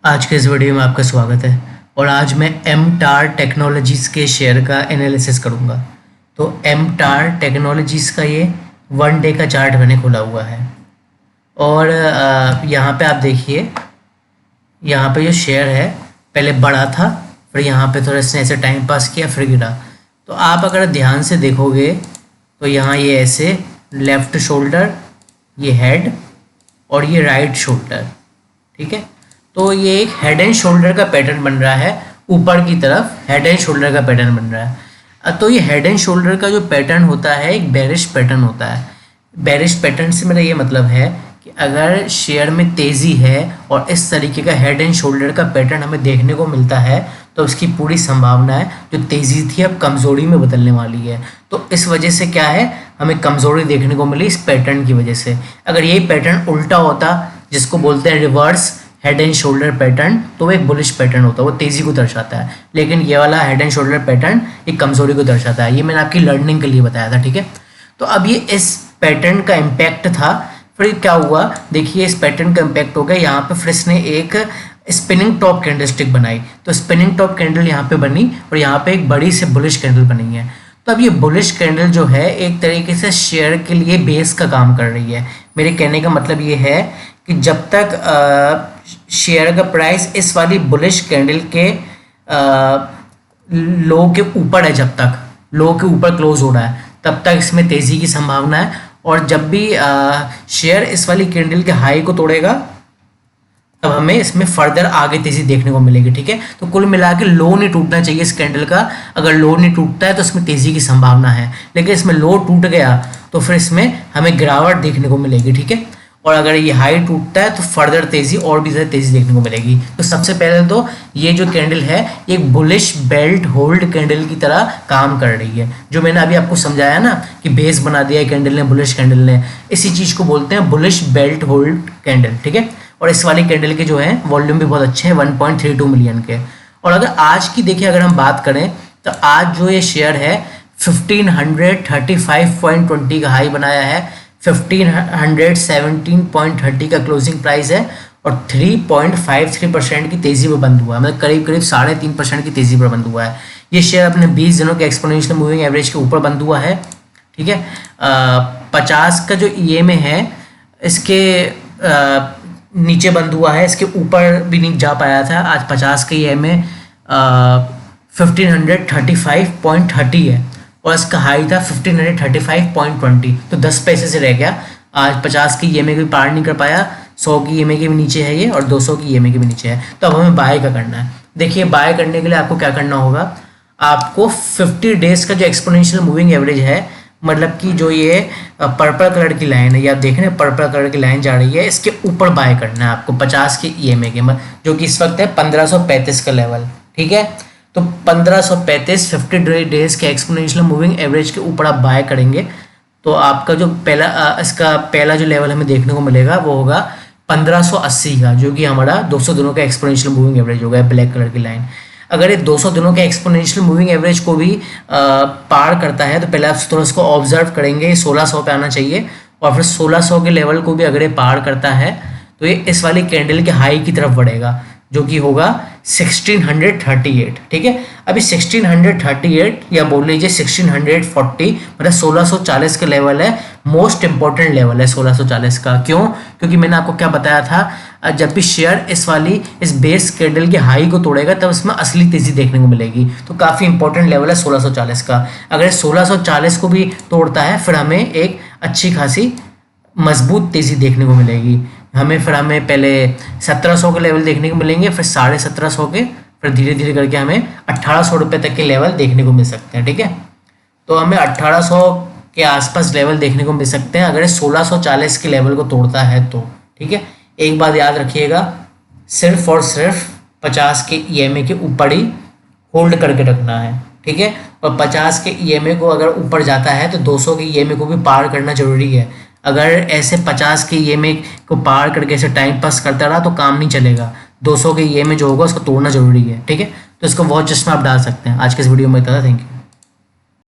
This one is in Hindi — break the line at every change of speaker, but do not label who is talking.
आज के इस वीडियो में आपका स्वागत है और आज मैं MTAR टेक्नोलॉजीज़ के शेयर का एनालिसिस करूंगा। तो MTAR टेक्नोलॉजीज़ का ये 1 डे का चार्ट मैंने खोला हुआ है और यहाँ पे आप देखिए, यहाँ पे जो शेयर है पहले बड़ा था, फिर यहाँ पे थोड़ा इसने ऐसे टाइम पास किया, फिर गिरा। तो आप अगर ध्यान से देखोगे तो यहाँ ये ऐसे लेफ़्ट शोल्डर, ये हेड और ये राइट शोल्डर, ठीक है। तो ये एक हेड एंड शोल्डर का पैटर्न बन रहा है, ऊपर की तरफ हेड एंड शोल्डर का पैटर्न बन रहा है। तो ये हेड एंड शोल्डर का जो पैटर्न होता है एक बेरिश पैटर्न होता है। बेरिश पैटर्न से मेरा ये मतलब है कि अगर शेयर में तेज़ी है और इस तरीके का हेड एंड शोल्डर का पैटर्न हमें देखने को मिलता है तो उसकी पूरी संभावना है जो तेज़ी थी अब कमज़ोरी में बदलने वाली है। तो इस वजह से क्या है, हमें कमज़ोरी देखने को मिली इस पैटर्न की वजह से। अगर यही पैटर्न उल्टा होता, जिसको बोलते हैं reverse head and shoulder pattern, तो वो एक बुलिश पैटर्न होता है, वो तेज़ी को दर्शाता है। लेकिन ये वाला हेड एंड शोल्डर पैटर्न एक कमज़ोरी को दर्शाता है। ये मैंने आपकी लर्निंग के लिए बताया था, ठीक है। तो अब ये इस पैटर्न का इम्पैक्ट था, फिर क्या हुआ देखिए, इस पैटर्न का इम्पैक्ट हो गया। यहाँ पे फिर इसने एक स्पिनिंग टॉप कैंडलस्टिक बनाई, तो स्पिनिंग टॉप कैंडल यहाँ पे बनी और यहाँ पे एक बड़ी से बुलिश कैंडल बनी है। तो अब ये बुलिश कैंडल जो है एक तरीके से शेयर के लिए बेस का काम कर रही है। मेरे कहने का मतलब ये है कि जब तक शेयर का प्राइस इस वाली बुलिश कैंडल के लो के ऊपर है, जब तक लो के ऊपर क्लोज हो रहा है तब तक इसमें तेज़ी की संभावना है। और जब भी शेयर इस वाली कैंडल के हाई को तोड़ेगा तब हमें इसमें फर्दर आगे तेज़ी देखने को मिलेगी, ठीक है। तो कुल मिला के लो नहीं टूटना चाहिए इस कैंडल का। अगर लो नहीं टूटता है तो इसमें तेज़ी की संभावना है, लेकिन इसमें लो टूट गया तो फिर इसमें हमें गिरावट देखने को मिलेगी, ठीक है। और अगर ये हाई टूटता है तो फर्दर तेज़ी और भी ज़्यादा तेज़ी देखने को मिलेगी। तो सबसे पहले तो ये जो कैंडल है एक बुलिश बेल्ट होल्ड कैंडल की तरह काम कर रही है। जो मैंने अभी आपको समझाया ना कि बेस बना दिया है कैंडल ने, बुलिश कैंडल ने, इसी चीज़ को बोलते हैं बुलिश बेल्ट होल्ड कैंडल, ठीक है। और इस वाली कैंडल के जो है वॉल्यूम भी बहुत अच्छे हैं, 1.32 मिलियन के। और अगर आज की देखिए, अगर हम बात करें तो आज जो ये शेयर है 1535.20 का हाई बनाया है, 1517.30 का क्लोजिंग प्राइस है और 3.53% की तेज़ी पर बंद हुआ है, मतलब करीब 3.5% की तेज़ी पर बंद हुआ है। ये शेयर अपने 20 दिनों के एक्सपोनेंशियल मूविंग एवरेज के ऊपर बंद हुआ है, ठीक है। 50 का जो EMA है इसके नीचे बंद हुआ है, इसके ऊपर भी नहीं जा पाया था। आज 50 का EMA 1535.30 है और इसका हाई था 1535.20, तो 10 पैसे से रह गया। आज 50 की EMA को भी पार नहीं कर पाया, 100 की EMA के भी नीचे है ये और 200 की EMA के भी नीचे है। तो अब हमें बाय का करना है। देखिए, बाय करने के लिए आपको क्या करना होगा, आपको 50 डेज़ का जो एक्सपोनेंशियल मूविंग एवरेज है, मतलब कि जो ये पर्पल कलर की लाइन है, ये आप देख रहे हैं पर्पल कलर की लाइन जा रही है, इसके ऊपर बाय करना है आपको 50 की EMA के, जो कि इस वक्त है 1535 का लेवल, ठीक है। तो 1535 50 डेज़ के एक्सपोनेंशियल मूविंग एवरेज के ऊपर आप बाय करेंगे तो आपका जो इसका पहला जो लेवल हमें देखने को मिलेगा वो होगा 1580 का, जो कि हमारा 200 दिनों का एक्सपोनेंशियल मूविंग एवरेज होगा, ब्लैक कलर की लाइन। अगर ये 200 दिनों के एक्सपोनेंशियल मूविंग एवरेज को भी पार करता है तो पहले आप थोड़ा इसको ऑब्जर्व करेंगे, 1600 पे आना चाहिए। और फिर 1600 के लेवल को भी अगर ये पार करता है तो ये इस वाली कैंडल के हाई की तरफ बढ़ेगा, जो कि होगा 1638, ठीक है। अभी 1638 या बोल लीजिए 1640, मतलब 1640 का लेवल है, मोस्ट इंपॉर्टेंट लेवल है 1640 का। क्यों? क्योंकि मैंने आपको क्या बताया था, जब भी शेयर इस बेस कैंडल के हाई को तोड़ेगा तब इसमें असली तेज़ी देखने को मिलेगी। तो काफ़ी इंपॉर्टेंट लेवल है 1640 का। अगर 1640 को भी तोड़ता है फिर हमें एक अच्छी खासी मजबूत तेज़ी देखने को मिलेगी। फिर हमें पहले 1700 के लेवल देखने को मिलेंगे, फिर 1750 के, फिर धीरे धीरे करके हमें 1800 रुपये तक के लेवल देखने को मिल सकते हैं, ठीक है। तो हमें 1800 के आसपास लेवल देखने को मिल सकते हैं अगर 1640 के लेवल को तोड़ता है तो, ठीक है। एक बात याद रखिएगा, सिर्फ और सिर्फ 50 के EMA के ऊपर ही होल्ड करके रखना है, ठीक है। और 50 के EMA को अगर ऊपर जाता है तो 200 के EMA को भी पार करना जरूरी है। अगर ऐसे 50 के EMA को पार करके ऐसे टाइम पास करता रहा तो काम नहीं चलेगा। 200 के EMA जो होगा उसको तोड़ना जरूरी है, ठीक है। तो इसको वॉच लिस्ट में आप डाल सकते हैं। आज के इस वीडियो में इतना था, थैंक यू।